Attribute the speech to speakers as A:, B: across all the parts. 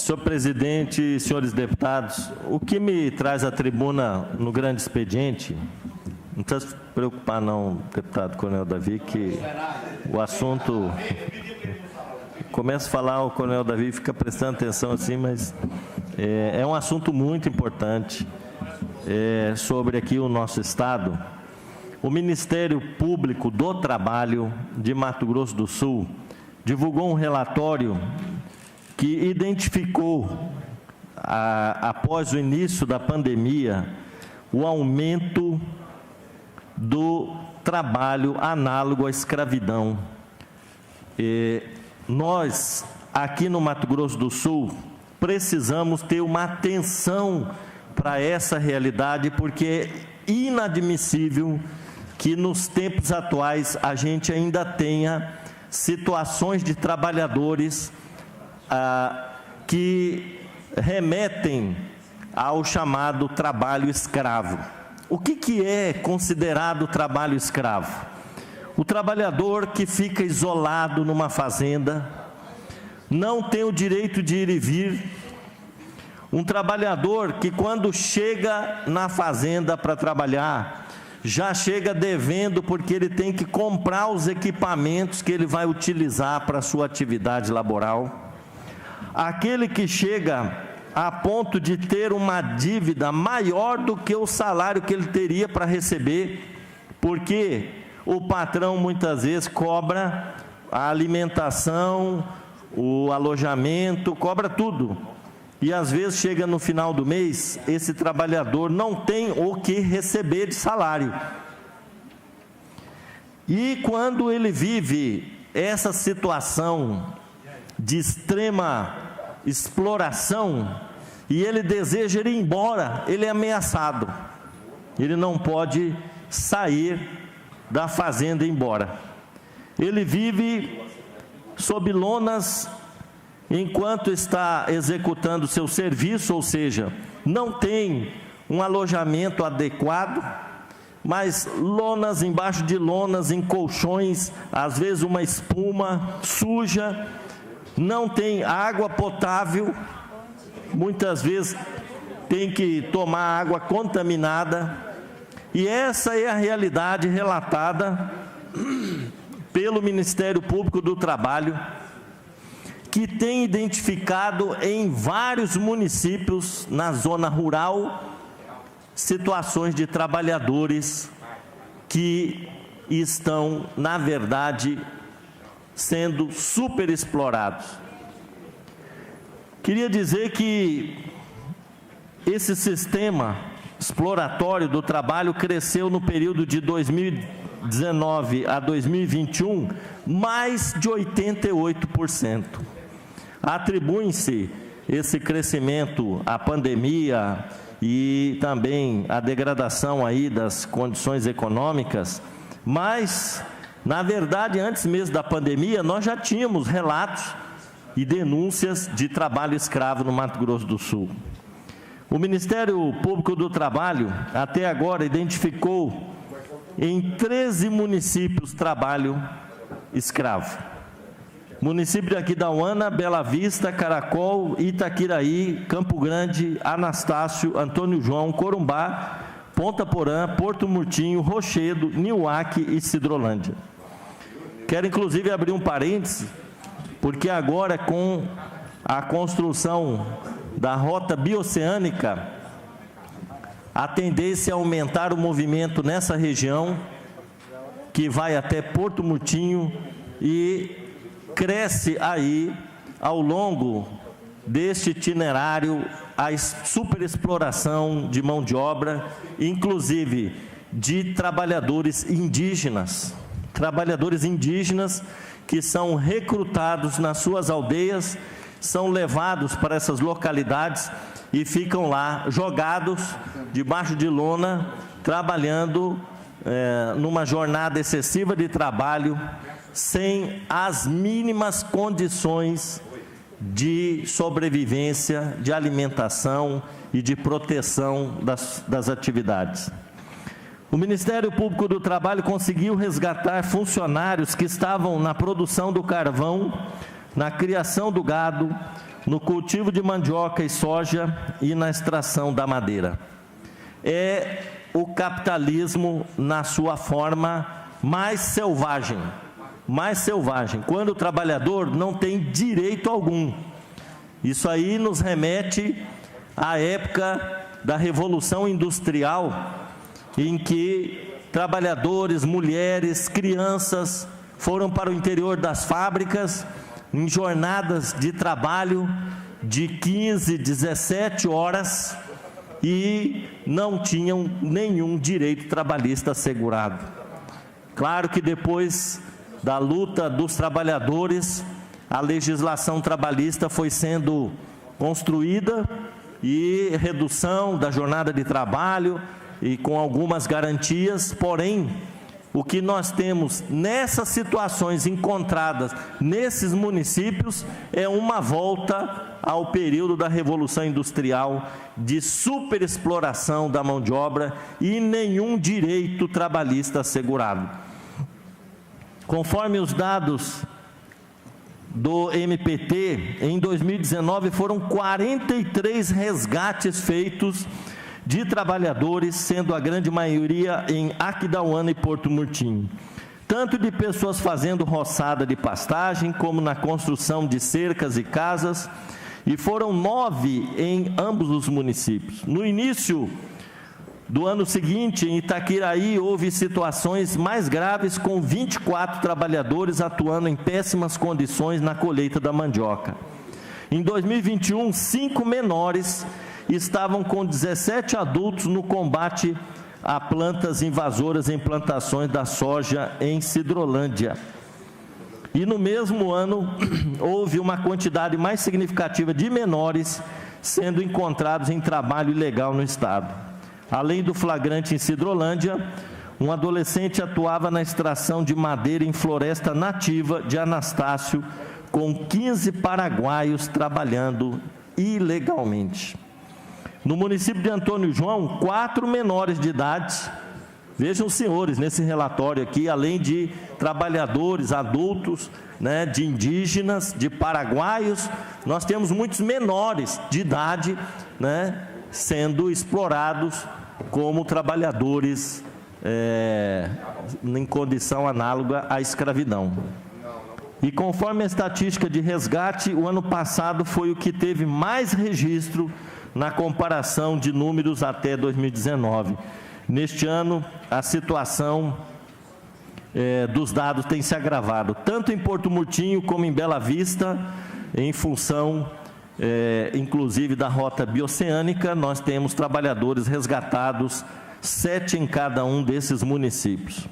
A: Senhor presidente, senhores deputados, o que me traz à tribuna no grande expediente, não precisa se preocupar não, deputado Coronel Davi, que o assunto... Começa a falar, o Coronel Davi fica prestando atenção assim, mas é um assunto muito importante sobre aqui o nosso Estado. O Ministério Público do Trabalho de Mato Grosso do Sul divulgou um relatório que identificou, após o início da pandemia, o aumento do trabalho análogo à escravidão. Nós, aqui no Mato Grosso do Sul, precisamos ter uma atenção para essa realidade, porque é inadmissível que nos tempos atuais a gente ainda tenha situações de trabalhadores que remetem ao chamado trabalho escravo. O que é considerado trabalho escravo? O trabalhador que fica isolado numa fazenda, não tem o direito de ir e vir. Um trabalhador que, quando chega na fazenda para trabalhar, já chega devendo, porque ele tem que comprar os equipamentos que ele vai utilizar para a sua atividade laboral. Aquele que chega a ponto de ter uma dívida maior do que o salário que ele teria para receber, porque o patrão muitas vezes cobra a alimentação, o alojamento, cobra tudo. E às vezes chega no final do mês, esse trabalhador não tem o que receber de salário. E quando ele vive essa situação de extrema exploração, e ele deseja ir embora, ele é ameaçado. Ele não pode sair da fazenda e ir embora. Ele vive sob lonas enquanto está executando seu serviço, ou seja, não tem um alojamento adequado, mas lonas embaixo de lonas, em colchões, às vezes uma espuma suja, não tem água potável, muitas vezes tem que tomar água contaminada. E essa é a realidade relatada pelo Ministério Público do Trabalho, que tem identificado em vários municípios na zona rural situações de trabalhadores que estão, na verdade, sendo superexplorados. Queria dizer que esse sistema exploratório do trabalho cresceu no período de 2019 a 2021 mais de 88%. Atribui-se esse crescimento à pandemia e também à degradação aí das condições econômicas, mas, na verdade, antes mesmo da pandemia, nós já tínhamos relatos e denúncias de trabalho escravo no Mato Grosso do Sul. O Ministério Público do Trabalho, até agora, identificou em 13 municípios trabalho escravo. Município de Aquidauana, Bela Vista, Caracol, Itaquiraí, Campo Grande, Anastácio, Antônio João, Corumbá, Ponta Porã, Porto Murtinho, Rochedo, Niuaque e Cidrolândia. Quero, inclusive, abrir um parêntese, porque agora, com a construção da rota bioceânica, a tendência é aumentar o movimento nessa região, que vai até Porto Murtinho e cresce aí, ao longo deste itinerário, a superexploração de mão de obra, inclusive de trabalhadores indígenas que são recrutados nas suas aldeias, são levados para essas localidades e ficam lá jogados debaixo de lona, trabalhando numa jornada excessiva de trabalho, sem as mínimas condições de sobrevivência, de alimentação e de proteção das atividades. O Ministério Público do Trabalho conseguiu resgatar funcionários que estavam na produção do carvão, na criação do gado, no cultivo de mandioca e soja e na extração da madeira. É o capitalismo na sua forma mais selvagem, quando o trabalhador não tem direito algum. Isso aí nos remete à época da Revolução Industrial, em que trabalhadores, mulheres, crianças foram para o interior das fábricas em jornadas de trabalho de 15, 17 horas e não tinham nenhum direito trabalhista assegurado. Claro que depois da luta dos trabalhadores, a legislação trabalhista foi sendo construída e redução da jornada de trabalho e com algumas garantias, porém, o que nós temos nessas situações encontradas nesses municípios é uma volta ao período da Revolução Industrial, de superexploração da mão de obra e nenhum direito trabalhista assegurado. Conforme os dados do MPT, em 2019 foram 43 resgates feitos de trabalhadores, sendo a grande maioria em Aquidauana e Porto Murtinho, tanto de pessoas fazendo roçada de pastagem, como na construção de cercas e casas, e foram 9 em ambos os municípios. No início do ano seguinte, em Itaquiraí, houve situações mais graves, com 24 trabalhadores atuando em péssimas condições na colheita da mandioca. Em 2021, 5 menores estavam com 17 adultos no combate a plantas invasoras em plantações da soja em Sidrolândia. E no mesmo ano, houve uma quantidade mais significativa de menores sendo encontrados em trabalho ilegal no estado. Além do flagrante em Sidrolândia, um adolescente atuava na extração de madeira em floresta nativa de Anastácio, com 15 paraguaios trabalhando ilegalmente. No município de Antônio João, 4 menores de idade, vejam os senhores nesse relatório aqui, além de trabalhadores adultos, né, de indígenas, de paraguaios, nós temos muitos menores de idade, né, sendo explorados como trabalhadores em condição análoga à escravidão. E conforme a estatística de resgate, o ano passado foi o que teve mais registro na comparação de números até 2019. Neste ano, a situação dos dados tem se agravado, tanto em Porto Murtinho como em Bela Vista, em função, inclusive, da rota bioceânica. Nós temos trabalhadores resgatados, 7 em cada um desses municípios.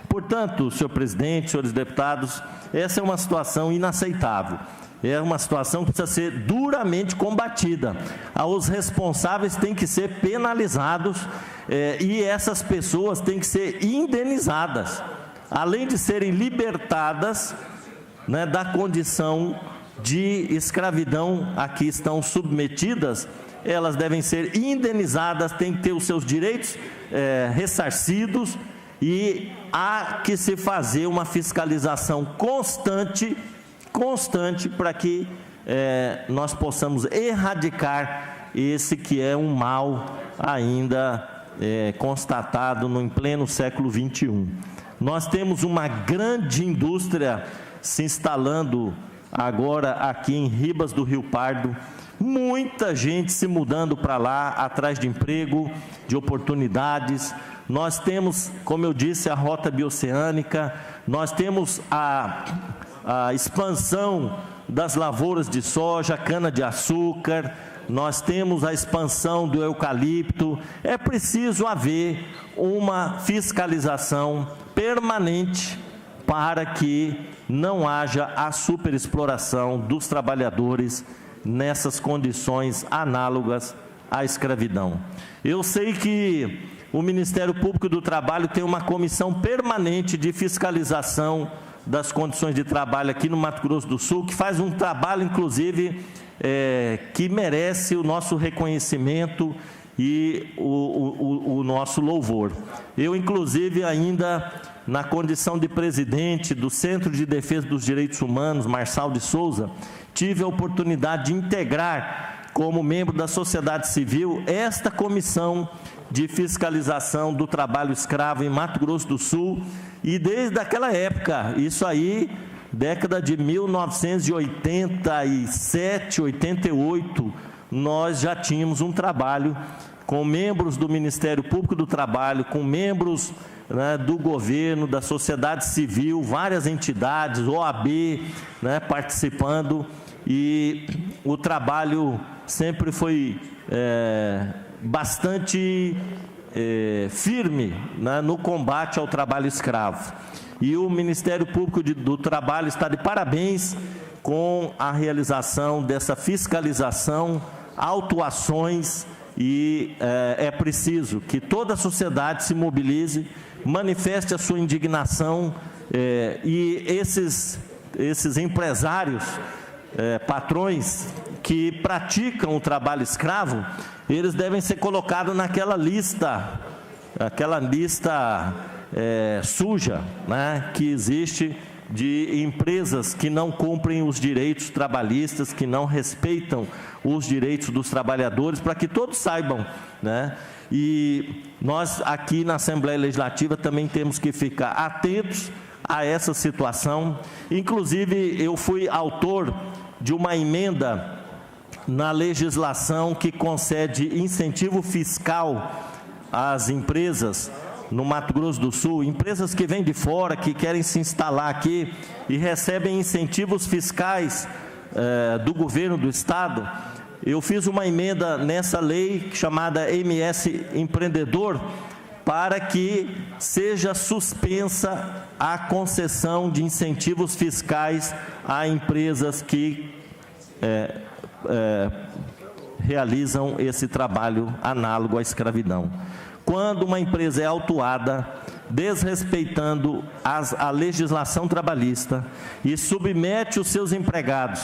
A: Portanto, senhor presidente, senhores deputados, essa é uma situação inaceitável. É uma situação que precisa ser duramente combatida. Os responsáveis têm que ser penalizados e essas pessoas têm que ser indenizadas, além de serem libertadas, né, da condição de escravidão a que estão submetidas. Elas devem ser indenizadas, têm que ter os seus direitos ressarcidos, e há que se fazer uma fiscalização constante para que nós possamos erradicar esse que é um mal ainda constatado em pleno século XXI. Nós temos uma grande indústria se instalando agora aqui em Ribas do Rio Pardo, muita gente se mudando para lá, atrás de emprego, de oportunidades. Nós temos, como eu disse, a rota bioceânica, nós temos a expansão das lavouras de soja, cana-de-açúcar, nós temos a expansão do eucalipto. É preciso haver uma fiscalização permanente para que não haja a superexploração dos trabalhadores nessas condições análogas à escravidão. Eu sei que o Ministério Público do Trabalho tem uma comissão permanente de fiscalização das condições de trabalho aqui no Mato Grosso do Sul, que faz um trabalho, inclusive, que merece o nosso reconhecimento e o nosso louvor. Eu, inclusive, ainda na condição de presidente do Centro de Defesa dos Direitos Humanos, Marçal de Souza, tive a oportunidade de integrar, como membro da sociedade civil, esta comissão de fiscalização do trabalho escravo em Mato Grosso do Sul, e desde aquela época, isso aí, década de 1987, 88, nós já tínhamos um trabalho com membros do Ministério Público do Trabalho, com membros, né, do governo, da sociedade civil, várias entidades, OAB, né, participando, e o trabalho sempre foi bastante firme, né, no combate ao trabalho escravo. E o Ministério Público do Trabalho está de parabéns com a realização dessa fiscalização, autuações, e é preciso que toda a sociedade se mobilize, manifeste a sua indignação, e esses empresários, patrões que praticam o trabalho escravo, eles devem ser colocados naquela lista, suja, né, que existe, de empresas que não cumprem os direitos trabalhistas, que não respeitam os direitos dos trabalhadores, para que todos saibam, né? E nós aqui na Assembleia Legislativa também temos que ficar atentos a essa situação. Inclusive, eu fui autor de uma emenda na legislação que concede incentivo fiscal às empresas no Mato Grosso do Sul, empresas que vêm de fora, que querem se instalar aqui e recebem incentivos fiscais do governo do Estado. Eu fiz uma emenda nessa lei chamada MS Empreendedor, para que seja suspensa a concessão de incentivos fiscais a empresas que realizam esse trabalho análogo à escravidão. Quando uma empresa é autuada desrespeitando a legislação trabalhista e submete os seus empregados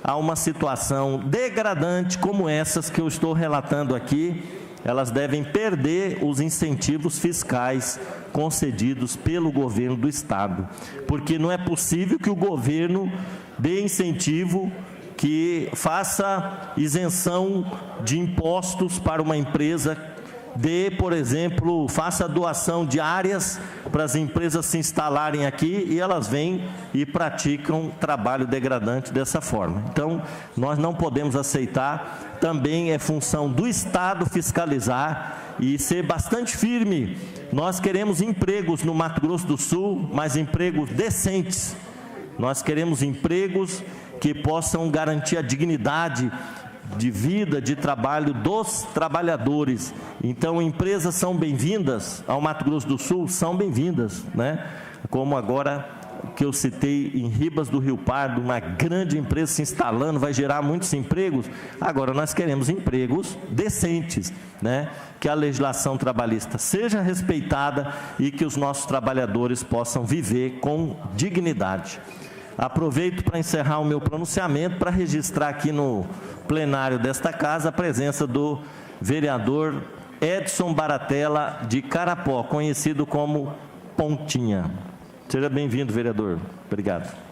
A: a uma situação degradante como essas que eu estou relatando aqui, elas devem perder os incentivos fiscais concedidos pelo governo do Estado, porque não é possível que o governo dê incentivo, que faça isenção de impostos para uma empresa, por exemplo, faça doação de áreas para as empresas se instalarem aqui e elas vêm e praticam trabalho degradante dessa forma. Então, nós não podemos aceitar, também é função do Estado fiscalizar e ser bastante firme. Nós queremos empregos no Mato Grosso do Sul, mas empregos decentes. Nós queremos empregos que possam garantir a dignidade de vida, de trabalho dos trabalhadores. Então, empresas são bem-vindas ao Mato Grosso do Sul, são bem-vindas, né? Como agora que eu citei em Ribas do Rio Pardo, uma grande empresa se instalando, vai gerar muitos empregos. Agora, nós queremos empregos decentes, né? Que a legislação trabalhista seja respeitada e que os nossos trabalhadores possam viver com dignidade. Aproveito para encerrar o meu pronunciamento, para registrar aqui no plenário desta casa a presença do vereador Edson Baratella de Carapó, conhecido como Pontinha. Seja bem-vindo, vereador. Obrigado.